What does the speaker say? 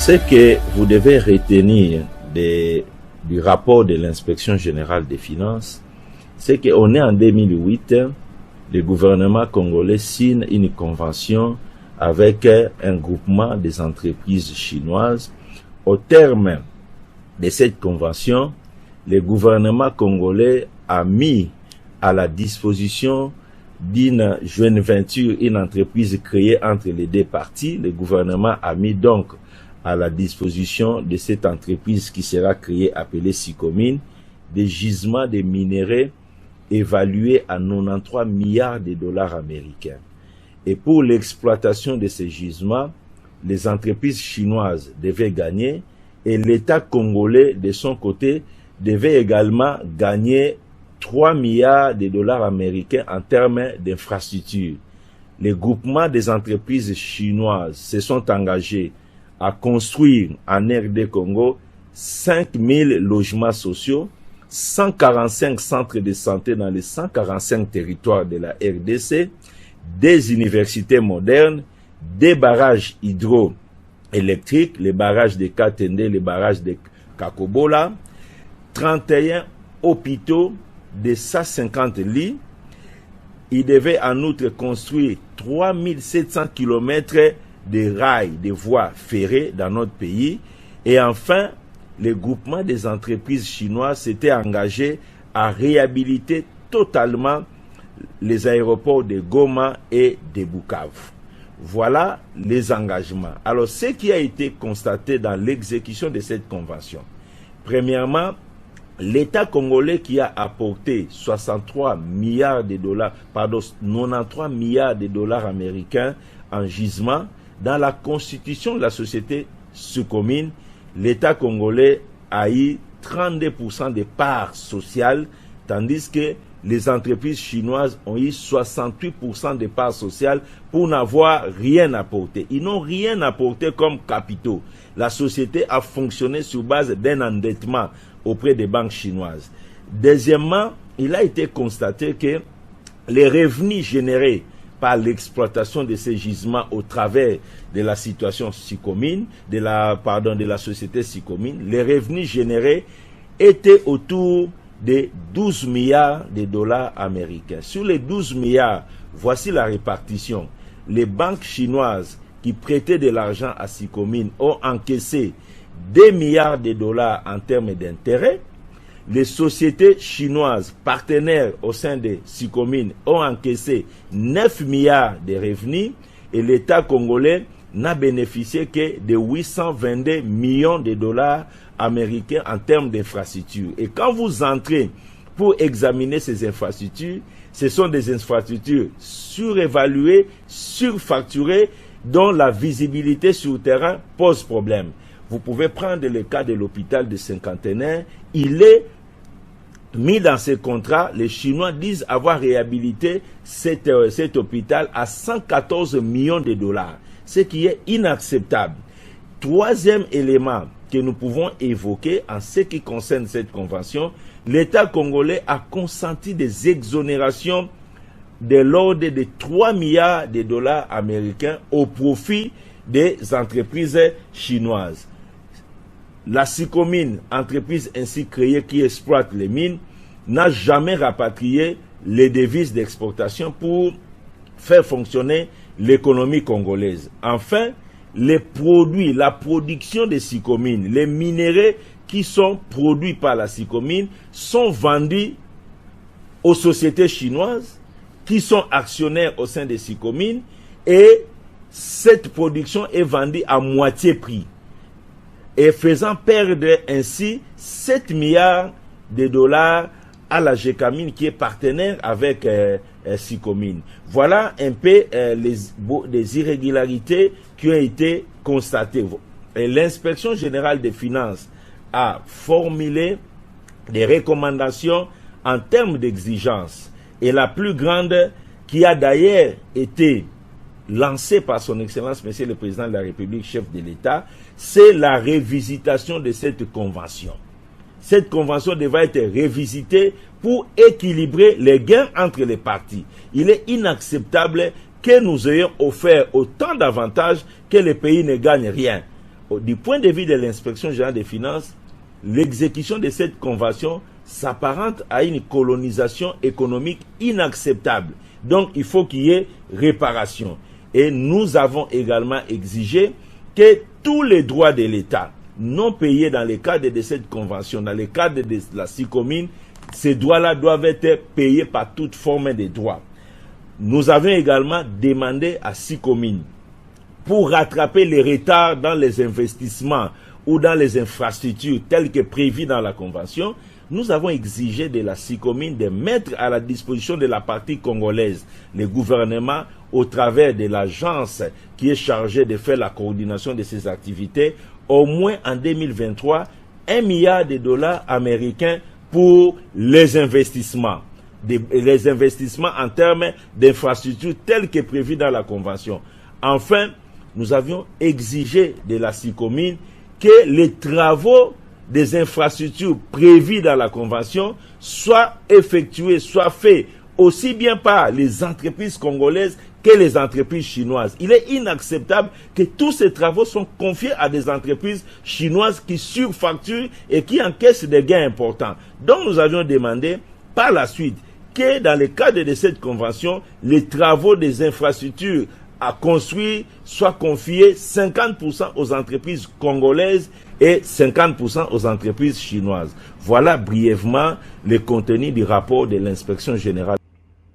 Ce que vous devez retenir du rapport de l'inspection générale des finances, c'est qu'on est en 2008, le gouvernement congolais signe une convention avec un groupement des entreprises chinoises. Au terme de cette convention, le gouvernement congolais a mis à la disposition d'une joint venture, une entreprise créée entre les deux parties. Le gouvernement a mis donc à la disposition de cette entreprise qui sera créée, appelée Sicomine, des gisements de minerais évalués à 93 milliards de dollars américains. Et pour l'exploitation de ces gisements, les entreprises chinoises devaient gagner et l'État congolais, de son côté, devait également gagner 3 milliards de dollars américains en termes d'infrastructures. Les groupements des entreprises chinoises se sont engagés à construire en RD Congo 5000 logements sociaux, 145 centres de santé dans les 145 territoires de la RDC, des universités modernes, des barrages hydroélectriques, les barrages de Katende, les barrages de Kakobola, 31 hôpitaux de 150 lits. Il devait en outre construire 3700 km de rails, de voies ferrées dans notre pays. Et enfin, le groupement des entreprises chinoises s'était engagé à réhabiliter totalement les aéroports de Goma et de Bukavu. Voilà les engagements. Alors, ce qui a été constaté dans l'exécution de cette convention, premièrement, l'État congolais qui a apporté 63 milliards de dollars, pardon, 93 milliards de dollars américains en gisement, dans la constitution de la société Sicomine, l'État congolais a eu 32% de parts sociales, tandis que les entreprises chinoises ont eu 68% de parts sociales pour n'avoir rien apporté. Ils n'ont rien apporté comme capitaux. La société a fonctionné sur base d'un endettement auprès des banques chinoises. Deuxièmement, il a été constaté que les revenus générés par l'exploitation de ces gisements au travers de la situation Sicomine, de la société Sicomine, les revenus générés étaient autour de 12 milliards de dollars américains. Sur les 12 milliards, voici la répartition. Les banques chinoises qui prêtaient de l'argent à Sicomine ont encaissé 2 milliards de dollars en termes d'intérêt. Les sociétés chinoises partenaires au sein de Sicomine ont encaissé 9 milliards de revenus et l'État congolais n'a bénéficié que de 822 millions de dollars américains en termes d'infrastructures. Et quand vous entrez pour examiner ces infrastructures, ce sont des infrastructures surévaluées, surfacturées, dont la visibilité sur le terrain pose problème. Vous pouvez prendre le cas de l'hôpital de Cinquantenaire. Il est mis dans ces contrats. Les Chinois disent avoir réhabilité cet hôpital à 114 millions de dollars, ce qui est inacceptable. Troisième élément que nous pouvons évoquer en ce qui concerne cette convention, l'État congolais a consenti des exonérations de l'ordre de 3 milliards de dollars américains au profit des entreprises chinoises. La Sicomine, entreprise ainsi créée qui exploite les mines, n'a jamais rapatrié les devises d'exportation pour faire fonctionner l'économie congolaise. Enfin, les produits, la production de Sicomine, les minéraux qui sont produits par la Sicomine sont vendus aux sociétés chinoises qui sont actionnaires au sein de Sicomine et cette production est vendue à moitié prix et faisant perdre ainsi 7 milliards de dollars à la Gécamine qui est partenaire avec Sicomine. Voilà un peu les irrégularités qui ont été constatées. Et l'inspection générale des finances a formulé des recommandations en termes d'exigence. Et la plus grande, qui a d'ailleurs été lancée par son Excellence, Monsieur le Président de la République, chef de l'État, c'est la révisitation de cette convention. Cette convention devra être révisitée pour équilibrer les gains entre les parties. Il est inacceptable que nous ayons offert autant d'avantages que les pays ne gagnent rien. du point de vue de l'inspection générale des finances, l'exécution de cette convention s'apparente à une colonisation économique inacceptable. Donc, il faut qu'il y ait réparation. Et nous avons également exigé que tous les droits de l'État non payés dans le cadre de cette convention, dans le cadre de la SICOMIN, ces droits-là doivent être payés par toute forme de droits. Nous avons également demandé à SICOMIN, pour rattraper les retards dans les investissements ou dans les infrastructures telles que prévues dans la convention, nous avons exigé de la SICOMIN de mettre à la disposition de la partie congolaise le gouvernement au travers de l'agence qui est chargée de faire la coordination de ces activités, au moins en 2023, 1 milliard de dollars américains pour les investissements. Les investissements en termes d'infrastructures telles que prévues dans la convention. Enfin, nous avions exigé de la SICOMIN que les travaux des infrastructures prévues dans la convention soient effectués, soient faits aussi bien par les entreprises congolaises que les entreprises chinoises. Il est inacceptable que tous ces travaux sont confiés à des entreprises chinoises qui surfacturent et qui encaissent des gains importants. Donc nous avions demandé par la suite que dans le cadre de cette convention, les travaux des infrastructures à construire soient confiés 50% aux entreprises congolaises et 50% aux entreprises chinoises. Voilà brièvement le contenu du rapport de l'inspection générale.